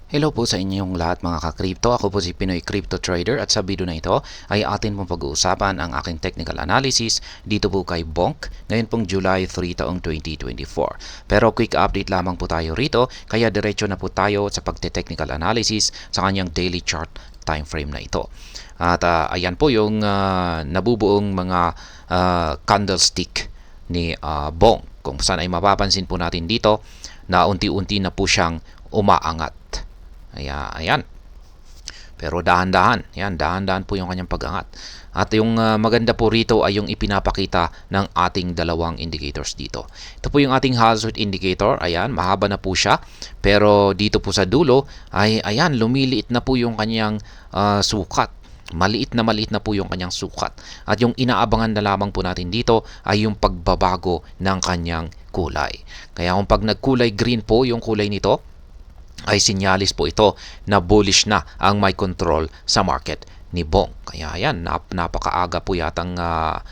Hello po sa inyong lahat mga ka-crypto. Ako po si Pinoy Crypto Trader at sa video na ito ay atin pong pag-uusapan ang aking technical analysis dito po kay Bonk ngayon pong July 3 taong 2024. Pero quick update lamang po tayo rito kaya diretso na po tayo sa pagte-technical analysis sa kanyang daily chart time frame na ito. At ayan po yung nabubuong mga candlestick ni Bonk. Kung saan ay mapapansin po natin dito na unti-unti na po siyang umaangat. Ayan. Pero dahan-dahan. Yan, dahan-dahan po yung kanyang pag-angat. At yung maganda po rito ay yung ipinapakita ng ating dalawang indicators dito. Ito po yung ating hazard indicator. Ayan, mahaba na po siya. Pero dito po sa dulo ay ayan, lumiliit na po yung kanyang sukat. Maliit na po yung kanyang sukat. At yung inaabangan na lamang po natin dito ay yung pagbabago ng kanyang kulay. Kaya kung pag nagkulay green po yung kulay nito, ay sinyalis po ito na bullish na ang may control sa market ni Bonk. Kaya ayan, napakaaga po yatang ang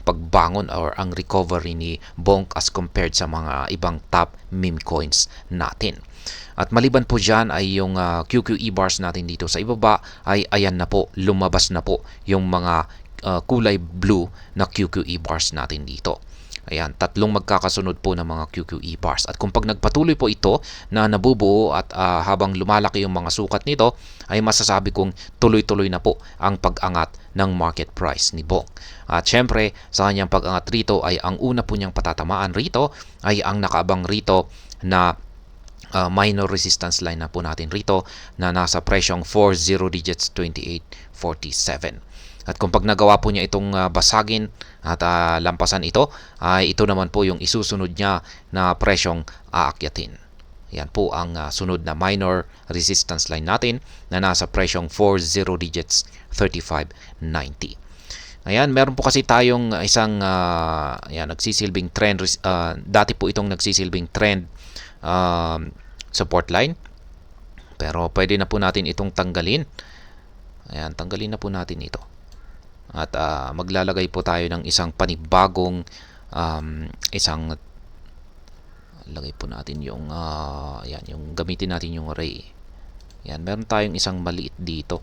pagbangon or ang recovery ni Bonk as compared sa mga ibang top meme coins natin. At maliban po dyan ay yung QQE bars natin dito sa ibaba ay ayan na po, lumabas na po yung mga kulay blue na QQE bars natin dito. Ayan, tatlong magkakasunod po ng mga QQE bars. At kung pag nagpatuloy po ito na nabubuo at habang lumalaki yung mga sukat nito, ay masasabi kong tuloy-tuloy na po ang pag-angat ng market price ni Bonk. At syempre, sa kanyang pag-angat rito ay ang una po niyang patatamaan rito ay ang nakaabang rito na minor resistance line na po natin rito na nasa presyong 40 digits 28.47. At kung pag nagawa po niya itong basagin at lampasan ito, ay ito naman po yung isusunod niya na presyong aakyatin. Yan po ang sunod na minor resistance line natin na nasa presyong 40 digits 35.90. Ayan, meron po kasi tayong isang nagsisilbing trend. Dati po itong nagsisilbing trend support line. Pero pwede na po natin itong tanggalin. Ayan, tanggalin na po natin ito. At maglalagay po tayo ng isang panibagong lagay po natin yung yung gamitin natin yung array. Yan, meron tayong isang maliit dito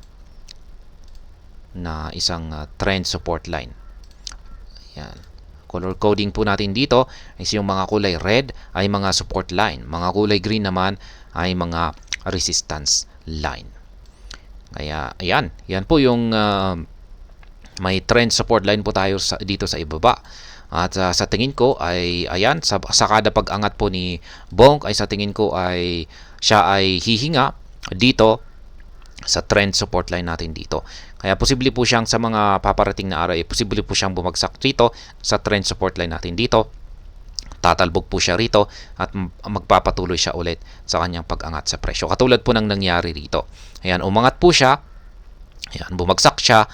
na isang trend support line. Yan. Color coding po natin dito is yung mga kulay red ay mga support line. Mga kulay green naman ay mga resistance line. Kaya ayan, yan po yung may trend support line po tayo dito sa ibaba. At sa tingin ko ay ayan, sa kada pag-angat po ni Bonk ay sa tingin ko ay siya ay hihinga dito sa trend support line natin dito. Kaya posible po siyang sa mga paparating na araw, posible po siyang bumagsak dito sa trend support line natin dito. Tatalbog po siya rito at magpapatuloy siya ulit sa kanyang pag-angat sa presyo. Katulad po ng nangyari rito. Ayan, umangat po siya. Ayan, bumagsak siya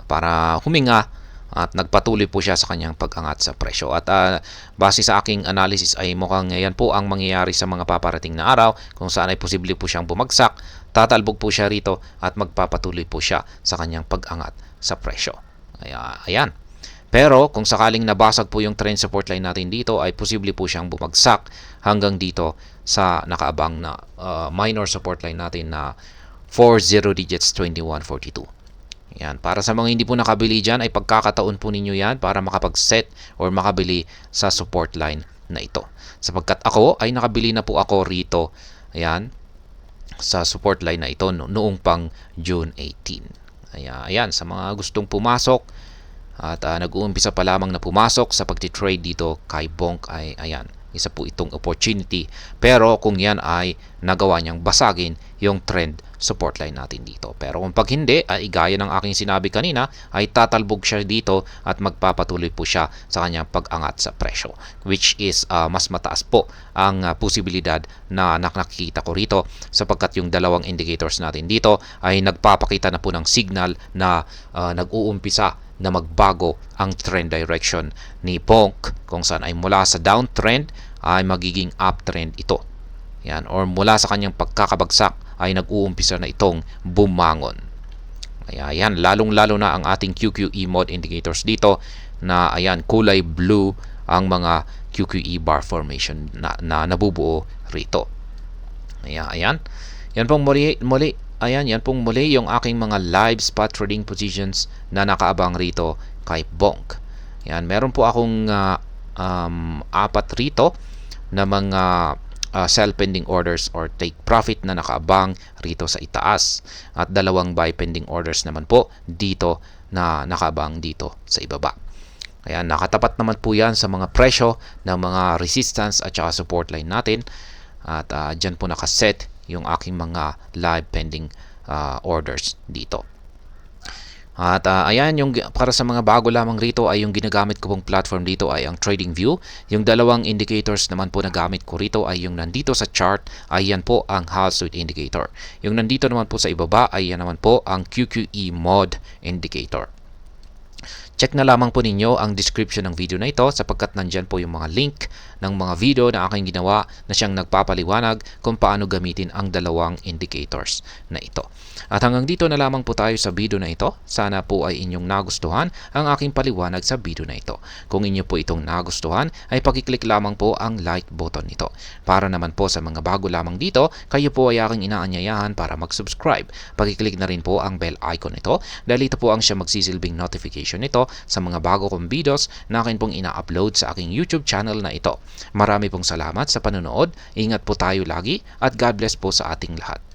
para huminga at nagpatuloy po siya sa kanyang pag-angat sa presyo. At base sa aking analysis ay mukhang yan po ang mangyayari sa mga paparating na araw kung saan ay posible po siyang bumagsak, tatalbog po siya rito at magpapatuloy po siya sa kanyang pag-angat sa presyo. Ayan. Pero kung sakaling nabasag po yung trend support line natin dito ay posible po siyang bumagsak hanggang dito sa nakaabang na minor support line natin na 40 digits 21.42. Yan. Para sa mga hindi po nakabili dyan, ay pagkakataon po ninyo yan para makapag-set or makabili sa support line na ito. Sapagkat ako ay nakabili na po ako rito, ayan, sa support line na ito noong pang June 18. Ayan, sa mga gustong pumasok at nag-uumpisa pa lamang na pumasok sa pagtitrade dito kay Bonk ay ayan, isa po itong opportunity. Pero kung yan ay nagawa niyang basagin yung trend support line natin dito. Pero kung pag hindi, ay gaya ng aking sinabi kanina, ay tatalbog siya dito at magpapatuloy po siya sa kanyang pag-angat sa presyo. Which is mas mataas po ang posibilidad na nakikita ko rito sapagkat yung dalawang indicators natin dito ay nagpapakita na po ng signal na nag-uumpisa na magbago ang trend direction ni Bonk kung saan ay mula sa downtrend ay magiging uptrend ito. Yan, or mula sa kanyang pagkakabagsak ay nag-uumpisa na itong bumangon. Kaya yan, lalong-lalo na ang ating QQE mode indicators dito na ayan, kulay blue ang mga QQE bar formation na nabubuo rito. Ayan. Yan pong ayan, yan pong muli yung aking mga live spot trading positions na nakaabang rito kay Bonk. Yan, meron po akong apat rito na mga sell pending orders or take profit na nakaabang rito sa itaas at dalawang buy pending orders naman po dito na nakaabang dito sa ibaba. Ayan, nakatapat naman po yan sa mga presyo ng mga resistance at saka support line natin at dyan po nakaset yung aking mga live pending orders dito. At ayan, yung para sa mga bago lamang rito ay yung ginagamit ko pong platform dito ay ang TradingView. Yung dalawang indicators naman po na gamit ko rito ay yung nandito sa chart ay yan po ang Hall Street Indicator. Yung nandito naman po sa ibaba ay yan naman po ang QQE Mod Indicator. Check na lamang po ninyo ang description ng video na ito sapagkat nandyan po yung mga link ng mga video na aking ginawa na siyang nagpapaliwanag kung paano gamitin ang dalawang indicators na ito. At hanggang dito na lamang po tayo sa video na ito. Sana po ay inyong nagustuhan ang aking paliwanag sa video na ito. Kung inyo po itong nagustuhan ay pakiclick lamang po ang like button nito. Para naman po sa mga bago lamang dito, kayo po ay aking inaanyayahan para mag-subscribe. Pakiclick na rin po ang bell icon nito dahil ito po ang siya magsisilbing notification nito sa mga bago kong videos na akin pong ina-upload sa aking YouTube channel na ito. Marami pong salamat sa panonood, ingat po tayo lagi at God bless po sa ating lahat.